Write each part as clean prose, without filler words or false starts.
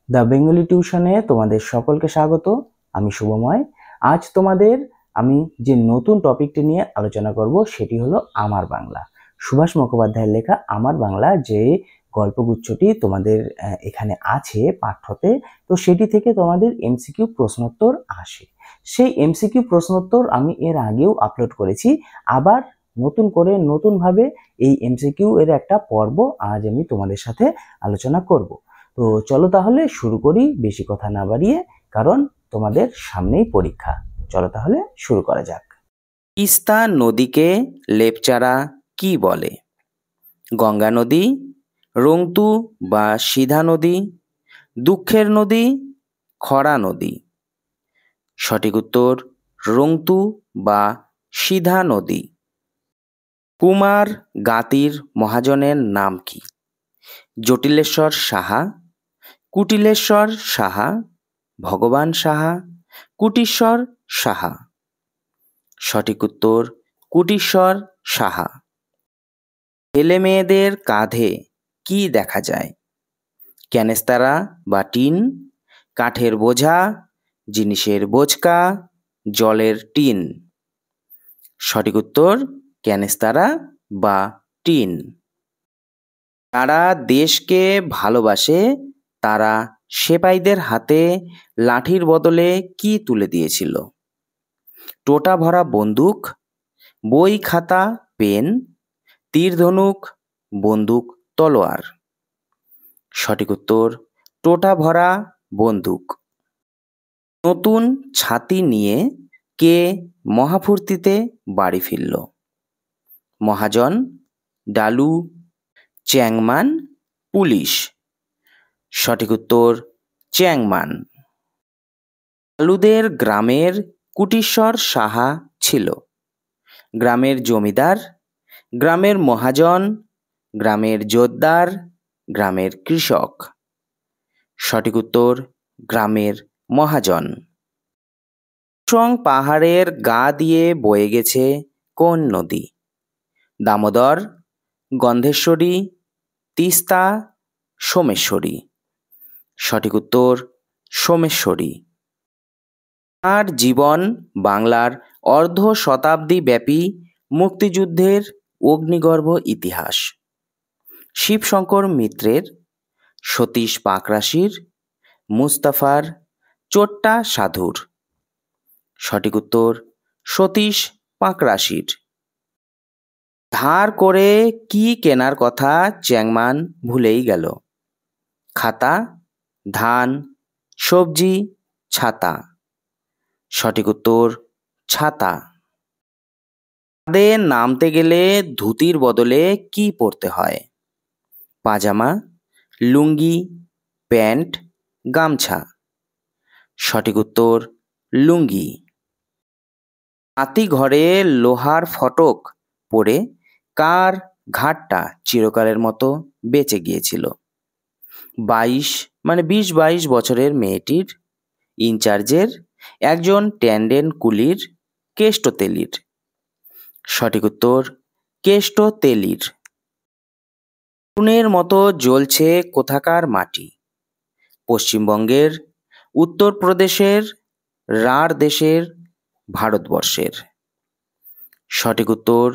The Bengali টিউশনে তোমাদের সকলকে স্বাগত। আমি শুভময়। আজ তোমাদের আমি যে নতুন টপিকটি নিয়ে আলোচনা করব সেটি হলো আমার বাংলা। সুভাষ মুখোপাধ্যায়ের লেখা আমার বাংলা যে গল্পগুচ্ছটি তোমাদের এখানে আছে পাঠ্যতে, তো সেটি থেকে তোমাদের এমসিকিউ প্রশ্নোত্তর আসে। সেই এমসিকিউ প্রশ্নোত্তর আমি এর আগেও আপলোড করেছি। আবার নতুন করে নতুনভাবে এই এমসিকিউ এর একটা পর্ব আজ আমি তোমাদের সাথে আলোচনা করব। তো চলো তাহলে শুরু করি, বেশি কথা না বাড়িয়ে, কারণ তোমাদের সামনেই পরীক্ষা। চলো তাহলে শুরু করা যাক। তিস্তা নদীকে লেপচারা কি বলে? গঙ্গা নদী, রংতু বা সিধা নদী, দুঃখের নদী, খরা নদী। সঠিক উত্তর রংতু বা সিধা নদী। কুমার গাতির মহাজনের নাম কি? জটিলেশ্বর সাহা, কুটিলেশ্বর সাহা, ভগবান সাহা, কুটিশ্বর সাহা। সঠিক উত্তর কুটিশ্বর সাহা। ছেলে মেয়েদের কাঁধে কি দেখা যায়? ক্যানেস্তারা বা টিন, কাঠের বোঝা, জিনিসের বোঝকা, জলের টিন। সঠিক উত্তর ক্যানেস্তারা বা টিন। যারা দেশকে ভালোবাসে তারা সেপাইদের হাতে লাঠির বদলে কি তুলে দিয়েছিল? টোটা ভরা বন্দুক, বই খাতা পেন, তীর ধনুক, বন্দুক তলোয়ার। সঠিক উত্তর টোটা ভরা বন্দুক। নতুন ছাতি নিয়ে কে মহাফুর্তিতে বাড়ি ফিরল? মহাজন, ডালু, চ্যাংমান, পুলিশ। সঠিক উত্তর চ্যাংমান। ডালুদের গ্রামের কুটিশ্বর সাহা ছিল গ্রামের জমিদার, গ্রামের মহাজন, গ্রামের জোতদার, গ্রামের কৃষক। সঠিক উত্তর গ্রামের মহাজন। কুসং পাহাড়ের গা দিয়ে বয়ে গেছে কোন নদী? দামোদর, গন্ধেশ্বরী, তিস্তা, সোমেশ্বরী। সঠিক উত্তর সোমেশ্বরী। তাঁর জীবন বাংলার অর্ধ শতাব্দী ব্যাপী মুক্তিযুদ্ধের অগ্নিগর্ভ ইতিহাস। শিবশঙ্কর মিত্রের, সতীশ পাকরাশির, মুস্তাফার, চোট্টা সাধুর। সঠিক উত্তর সতীশ পাকরাশির। ধার করে কি কেনার কথা চ্যাংমান ভুলেই গেল? খাতা, ধান, সবজি, ছাতা। সঠিক উত্তর ছাতা। ছাদে নামতে গেলে ধুতির বদলে কি পরতে হয়? পাজামা, লুঙ্গি, প্যান্ট, গামছা। সঠিক উত্তর লুঙ্গি। হাতি ঘরে লোহার ফটক পড়ে কার ঘাটটা চিরকালের মতো বেঁচে গিয়েছিল? 20-22 বছরের মেয়েটির, ইনচার্জের, একজন ট্যান্ডেন কুলির, কেষ্ট তেলির। সঠিক উত্তর কেষ্ট তেলির। আগুনের মতো জ্বলছে কোথাকার মাটি? পশ্চিমবঙ্গের, উত্তরপ্রদেশের, রাঢ় দেশের, ভারতবর্ষের। সঠিক উত্তর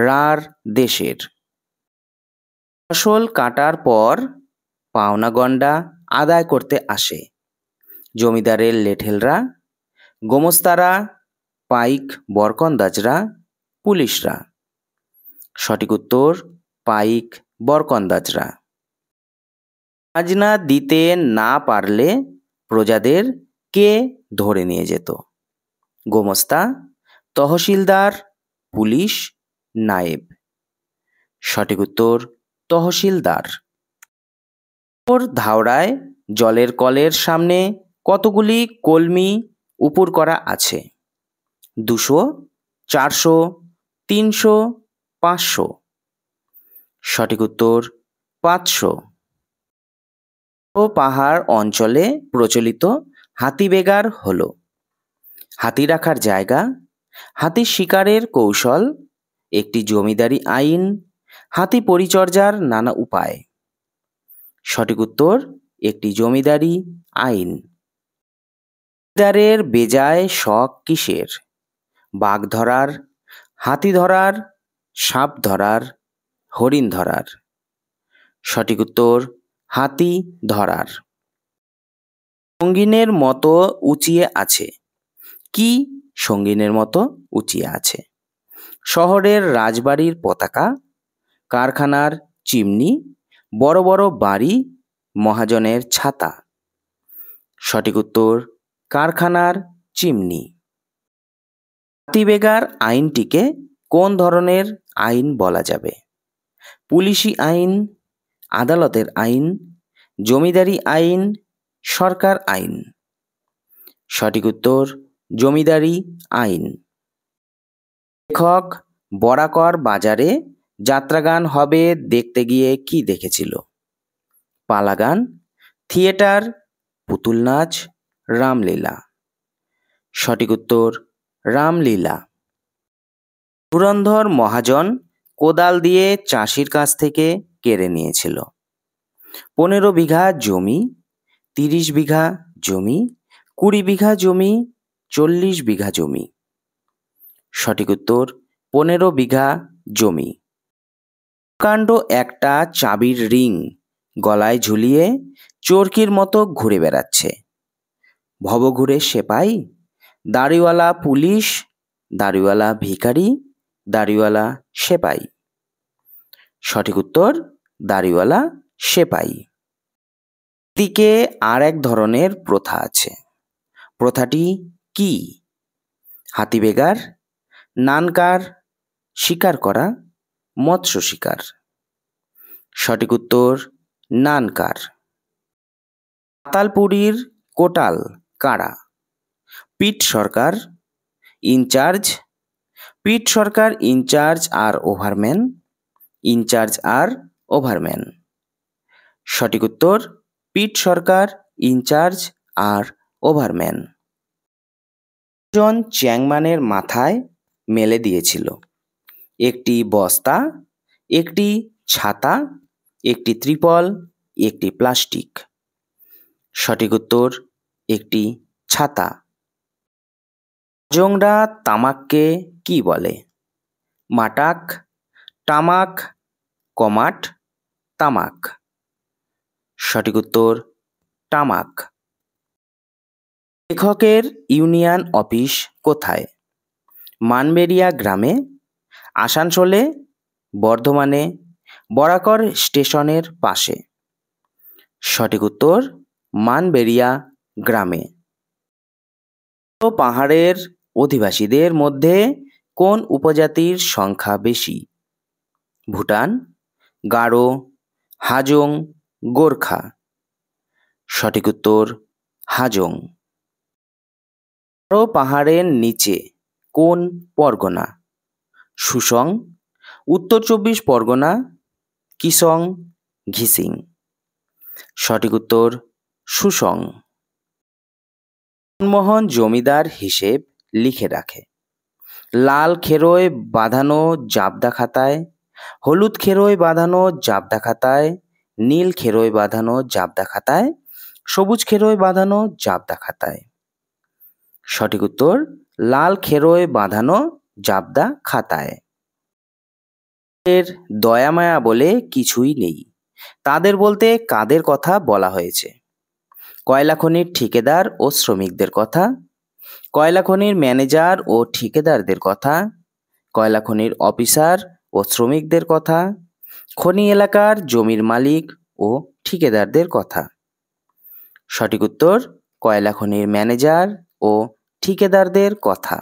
রাঢ় দেশের। ফসল কাটার পর পাওনা গন্ডা আদায় করতে আসে জমিদারের লেঠেলরা, গোমস্তারা, পাইক বরকন্দাজরা, পুলিশরা। সঠিক উত্তর পাইক বরকন্দাজরা। খাজনা দিতে না পারলে প্রজাদের কে ধরে নিয়ে যেত? গোমস্তা, তহসিলদার, পুলিশ, নায়েব। সঠিক উত্তর তহসিলদার। ধাওড়ায় জলের কলের সামনে কতগুলি কলমি উপুড় করা আছে? 200, 400, 300, 500। সঠিক উত্তর 500। পাহাড় অঞ্চলে প্রচলিত হাতিবেগার হলো হাতি রাখার জায়গা, হাতি শিকারের কৌশল, একটি জমিদারি আইন, হাতি পরিচর্যার নানা উপায়। সঠিক উত্তর একটি জমিদারি আইন। জমিদারের বেজায় শখ কিসের? বাঘ ধরার, হাতি ধরার, সাপ ধরার, হরিণ ধরার। সঠিক উত্তর হাতি ধরার। সঙ্গিনের মতো উঁচিয়ে আছে। কি সঙ্গিনের মতো উঁচিয়ে আছে? শহরের রাজবাড়ির পতাকা, কারখানার চিমনি, বড় বড় বাড়ি, মহাজনের ছাতা। সঠিক উত্তর কারখানার চিমনি। হাতিবেগার আইনটিকে কোন ধরনের আইন বলা যাবে? পুলিশি আইন, আদালতের আইন, জমিদারি আইন, সরকার আইন। সঠিক উত্তর জমিদারি আইন। লেখক বরাকর বাজারে যাত্রাগান হবে দেখতে গিয়ে কি দেখেছিল? পালাগান, থিয়েটার, পুতুল নাচ, রামলীলা। সঠিক উত্তর রামলীলা। ধুরন্ধর মহাজন কোদাল দিয়ে চাষির কাছ থেকে কেড়ে নিয়েছিল? 15 বিঘা জমি, 30 বিঘা জমি, 20 বিঘা জমি, 40 বিঘা জমি। সঠিক উত্তর 15 বিঘা জমি। কাণ্ড একটা চাবির রিং গলায় ঝুলিয়ে চরকির মতো ঘুরে বেড়াচ্ছে। ভবঘুরে সেপাই, দাড়িওয়ালা পুলিশ, দাড়িওয়ালা ভিখারি, দাড়িওয়ালা সেপাই। সঠিক উত্তর দাড়িওয়ালা সেপাই। দিকে আর এক ধরনের প্রথা আছে। প্রথাটি কি? হাতিবেগার, নানকার, শিকার করা, মৎস্য শিকার। সঠিক উত্তর নানকার। পাতালপুরীর কোটাল কারা? পিট সরকার ইনচার্জ, পিট সরকার ইনচার্জ আর ওভারম্যান, ইনচার্জ আর ওভারম্যান। সঠিক উত্তর পিট সরকার ইনচার্জ আর ওভারম্যান। জন চ্যাংম্যানের মাথায় মেলে দিয়েছিল? একটি বস্তা, একটি ছাতা, একটি ত্রিপল, একটি প্লাস্টিক। সঠিক উত্তর একটি ছাতা। হাজংরা তামাককে কি বলে? মাটাক, তামাক, কমাট, তামাক। সঠিক উত্তর তামাক। লেখকের ইউনিয়ন অফিস কোথায়? মানবেরিয়া গ্রামে, আসানসোলে, বর্ধমানে, বরাকর স্টেশনের পাশে। সঠিক উত্তর মানবেরিয়া গ্রামে। পাহাড়ের অধিবাসীদের মধ্যে কোন উপজাতির সংখ্যা বেশি? ভুটান, গারো, হাজং, গোর্খা। সঠিক উত্তর হাজং। পাহাড়ের নিচে কোন পরগনা? সুসং, উত্তর 24 পরগনা, কিসং, ঘিসিং। সঠিক উত্তর সুসং। মনমোহন জমিদার হিসেব লিখে রাখে? লাল খেরোয় বাঁধানো জাবদা খাতায়, হলুদ খেরোয় বাঁধানো জাবদা খাতায়, নীল খেরোয় বাঁধানো জাবদা খাতায়, সবুজ খেরোয় বাঁধানো জাবদা খাতায়। সঠিক উত্তর লাল খেরোয় বাঁধানো জাবদা খাতায়। এর দয়ামায়া বলে কিছুই নেই, তাদের বলতে কাদের কথা বলা হয়েছে? কয়লা খনির ঠিকাদার ও শ্রমিকদের কথা, কয়লা খনির ম্যানেজার ও ঠিকাদারদের কথা, কয়লা খনির অফিসার ও শ্রমিকদের কথা, খনি এলাকার জমির মালিক ও ঠিকাদারদের কথা। সঠিক উত্তর কয়লা খনির ম্যানেজার ও ঠিকাদারদের কথা।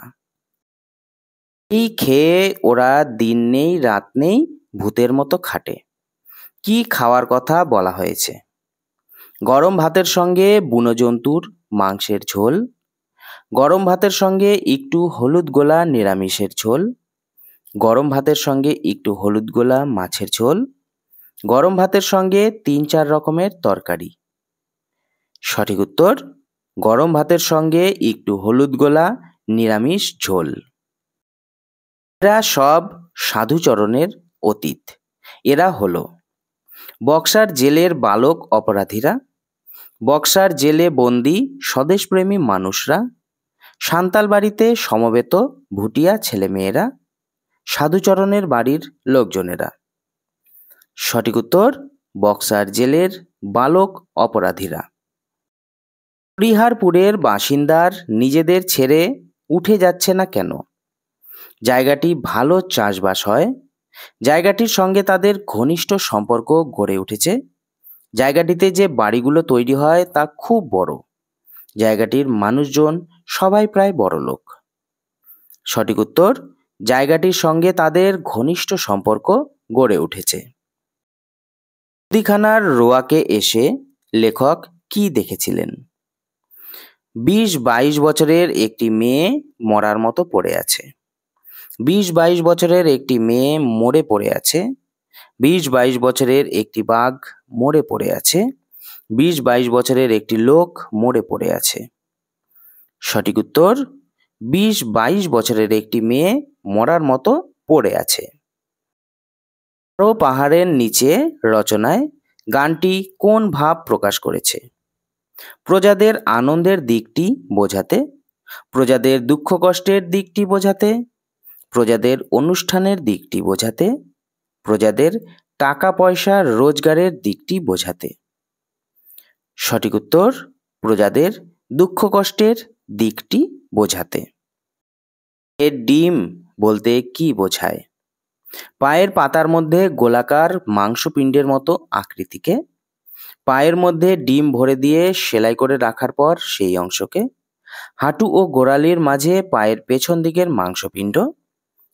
এই খেয়ে ওরা দিন নেই রাত নেই ভূতের মতো খাটে। কি খাওয়ার কথা বলা হয়েছে? গরম ভাতের সঙ্গে বুনো জন্তুর মাংসের ঝোল, গরম ভাতের সঙ্গে একটু হলুদ গোলা নিরামিষের ঝোল, গরম ভাতের সঙ্গে একটু হলুদ গোলা মাছের ঝোল, গরম ভাতের সঙ্গে 3-4 রকমের তরকারি। সঠিক উত্তর গরম ভাতের সঙ্গে একটু হলুদ গোলা নিরামিষ ঝোল। এরা সব সাধুচরণের অতীত। এরা হলো বক্সার জেলের বালক অপরাধীরা, বক্সার জেলে বন্দি স্বদেশপ্রেমী মানুষরা, সান্তাল বাড়িতে সমবেত ভুটিয়া ছেলেমেয়েরা, সাধুচরণের বাড়ির লোকজনেরা। সঠিক উত্তর বক্সার জেলের বালক অপরাধীরা। হরিহারপুরের বাসিন্দার নিজেদের ছেড়ে উঠে যাচ্ছে না কেন? জায়গাটি ভালো চাষবাস হয়, জায়গাটির সঙ্গে তাদের ঘনিষ্ঠ সম্পর্ক গড়ে উঠেছে, জায়গাটিতে যে বাড়িগুলো তৈরি হয় তা খুব বড়, জায়গাটির মানুষজন সবাই প্রায় বড়লোক। সঠিক উত্তর জায়গাটির সঙ্গে তাদের ঘনিষ্ঠ সম্পর্ক গড়ে উঠেছে। মুদিখানার রোয়াকে এসে লেখক কি দেখেছিলেন? 20-22 বছরের একটি মেয়ে মরার মতো পড়ে আছে। 20-22 বছরের একটি মেয়ে মরে পড়ে আছে। 20-22 বছরের একটি বাঘ মরে পড়ে আছে। 20-22 বছরের একটি লোক মরে পড়ে আছে। সঠিক উত্তর 20-22 বছরের একটি মেয়ে মরার মতো পড়ে আছে। আরো পাহাড়ের নিচে রচনায় গানটি কোন ভাব প্রকাশ করেছে? প্রজাদের আনন্দের দিকটি বোঝাতে, প্রজাদের দুঃখ কষ্টের দিকটি বোঝাতে, প্রজাদের অনুষ্ঠানের দিকটি বোঝাতে, প্রজাদের টাকা পয়সা রোজগারের দিকটি বোঝাতে। সঠিক উত্তর প্রজাদের দুঃখ কষ্টের দিকটি বোঝাতে। এর ডিম বলতে কি বোঝায়? পায়ের পাতার মধ্যে গোলাকার মাংসপিণ্ডের মতো আকৃতিকে, পায়ের মধ্যে ডিম ভরে দিয়ে সেলাই করে রাখার পর সেই অংশকে, হাঁটু ও গোড়ালির মাঝে পায়ের পেছন দিকের মাংসপিণ্ড,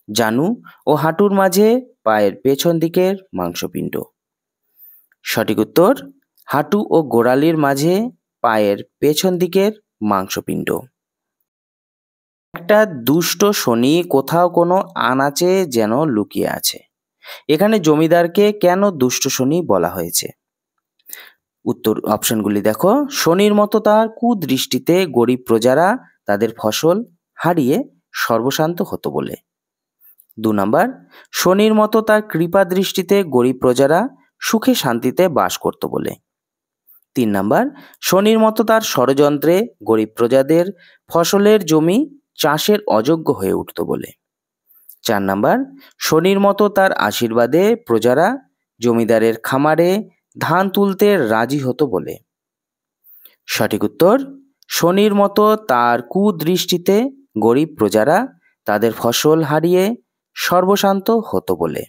জানু ও হাঁটুর মাঝে পায়ের পেছন দিকের মাংসপিণ্ড। সঠিক উত্তর হাঁটু ও গোড়ালির মাঝে পায়ের পেছন দিকের মাংসপিণ্ড। একটা দুষ্ট শনি কোথাও কোনো আনাচে যেন লুকিয়ে আছে। এখানে জমিদারকে কেন দুষ্ট শনি বলা হয়েছে? উত্তর অপশনগুলি দেখো। শনির মতো তার কুদৃষ্টিতে গরিব প্রজারা তাদের ফসল হারিয়ে সর্বশান্ত হতো বলে। 2 নাম্বার, শনির মতো তার কৃপা দৃষ্টিতে গরিব প্রজারা সুখে শান্তিতে বাস করত বলে। 3 নাম্বার, শনির মতো তার ষড়যন্ত্রে গরিব প্রজাদের ফসলের জমি চাষের অযোগ্য হয়ে উঠত বলে। 4 নাম্বার, শনির মতো তার আশীর্বাদে প্রজারা জমিদারের খামারে ধান তুলতে রাজি হতো বলে। সঠিক উত্তর শনির মতো তার কুদৃষ্টিতে গরিব প্রজারা তাদের ফসল হারিয়ে সর্বশান্ত হতো বলে।